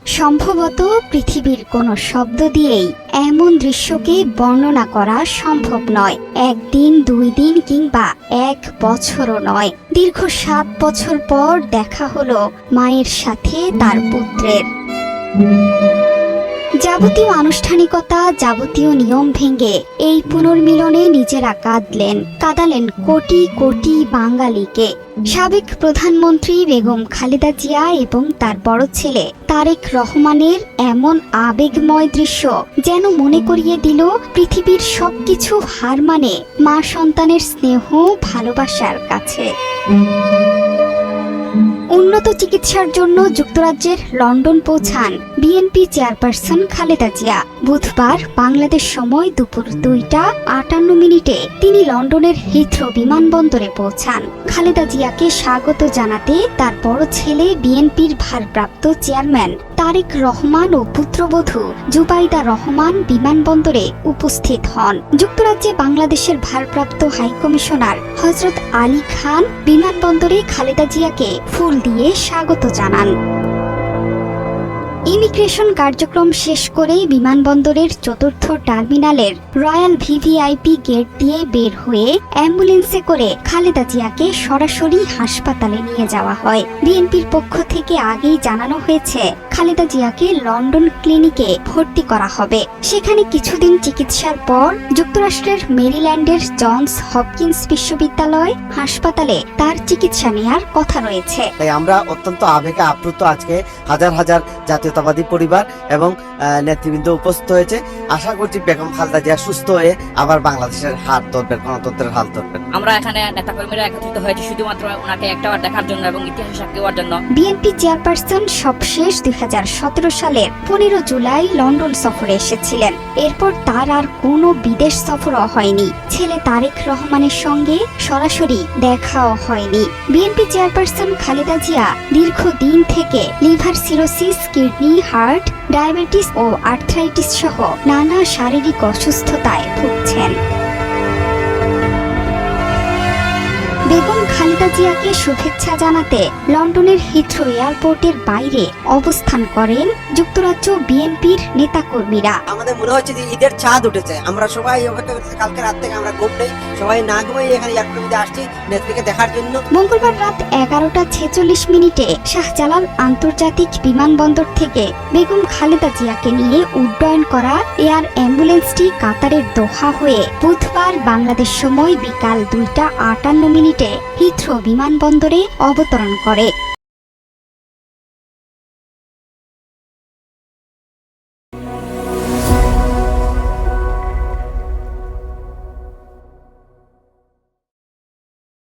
সম্ভবত পৃথিবীর কোনো শব্দ দিয়েই এমন দৃশ্যকে বর্ণনা করা সম্ভব নয়। একদিন, 2 দিন কিংবা 1 বছরও নয়, দীর্ঘ 7 বছর পর দেখা হলো মায়ের সাথে তার পুত্রের। যাবতীয় আনুষ্ঠানিকতা, যাবতীয় নিয়ম ভেঙে এই পুনর্মিলনে নিজেরা কাঁদালেন কোটি কোটি বাঙালিকে। সাবেক প্রধানমন্ত্রী বেগম খালেদা জিয়া এবং তার বড় ছেলে তারেক রহমানের এমন আবেগময় দৃশ্য যেন মনে করিয়ে দিল পৃথিবীর সবকিছু হার মানে মা সন্তানের স্নেহ ভালোবাসার কাছে। উন্নত চিকিৎসার জন্য যুক্তরাজ্যের লন্ডন পৌঁছান বিএনপি চেয়ারপারসন খালেদা জিয়া। বুধবার বাংলাদেশ সময় দুপুর 2টা 58 মিনিটে তিনি লন্ডনের হিথ্রো বিমানবন্দরে পৌঁছান। খালেদা জিয়াকে স্বাগত জানাতে তার বড় ছেলে বিএনপির ভারপ্রাপ্ত চেয়ারম্যান তারেক রহমান ও পুত্রবধূ জুবাইদা রহমান বিমানবন্দরে উপস্থিত হন। যুক্তরাজ্যে বাংলাদেশের ভারপ্রাপ্ত হাইকমিশনার হযরত আলী খান বিমানবন্দরে খালেদা জিয়াকে ফুল দিয়ে স্বাগত জানান। ইমিগ্রেশন কার্যক্রম শেষ করে বিমানবন্দরের 4র্থ টার্মিনালের রয়্যাল ভিভিআইপি গেট দিয়ে বের হয়ে অ্যাম্বুলেন্সে করে খালেদা জিয়াকে সরাসরি হাসপাতালে নিয়ে যাওয়া হয়। বিএনপির পক্ষ থেকে আগেই জানানো হয়েছে খালেদা জিয়াকে লন্ডন ক্লিনিকে ভর্তি করা হবে। সেখানে কিছুদিন চিকিৎসার পর যুক্তরাষ্ট্রের মেরিল্যান্ডের জনস হপকিন্স বিশ্ববিদ্যালয় হাসপাতালে তার চিকিৎসা নেয়ার কথা রয়েছে। তাই আমরা অত্যন্ত আবেগে আপ্লুত। আজকে হাজার হাজার জাতীয়তাবাদী পরিবার এবং নেতৃবৃন্দ উপস্থিত হয়েছে। আশা করছি বেগম খালেদা জিয়া সুস্থ হয়ে আবার বাংলাদেশের হাত ধরবেন, গণতন্ত্রের হাত ধরবেন। আমরা এখানে নেতাকর্মীরা একত্রিত হয়েছি শুধুমাত্র ওনাকে একটাবার দেখার জন্য এবং ইতিহাস সাক্ষী হওয়ার জন্য। বিএনপি চেয়ারপারসন সবশেষ 2017 সালের 15 জুলাই লন্ডন সফরে এসেছিলেন। এরপর তার আর কোনো বিদেশ সফরও হয়নি। ছেলে তারেক রহমানের সঙ্গে সরাসরি দেখাও হয়নি। বিএনপি চেয়ারপারসন খালেদা জিয়া দীর্ঘদিন থেকে liver cirrhosis, kidney, heart, diabetes ও আর্থ্রাইটিস সহ নানা শারীরিক অসুস্থতায় ভুগছেন। বেগম খালেদা জিয়াকে শুভেচ্ছা জানাতে লন্ডনের হিথ্রো এয়ারপোর্টের বাইরে অবস্থান করেন যুক্তরাজ্য বিএনপির নেতাকর্মীরা। আমাদের মনে হচ্ছে যে ঈদের চাঁদ উঠেছে। আমরা সবাই কালকে রাত থেকে আমরা ঘুম নেই, সবাই না ঘুমিয়ে এখানে এয়ারপোর্টের মধ্যে আসছি নেত্রীকে দেখার জন্য। মঙ্গলবার রাত 11টা 46 মিনিটে শাহজালাল আন্তর্জাতিক বিমানবন্দর থেকে বেগম খালেদা জিয়াকে নিয়ে উড্ডয়ন করা এয়ার অ্যাম্বুলেন্সটি কাতারের দোহা হয়ে বুধবার বাংলাদেশ সময় বিকাল 2টা 58 মিনিটে হিথ্রো বিমানবন্দরে অবতরণ করে।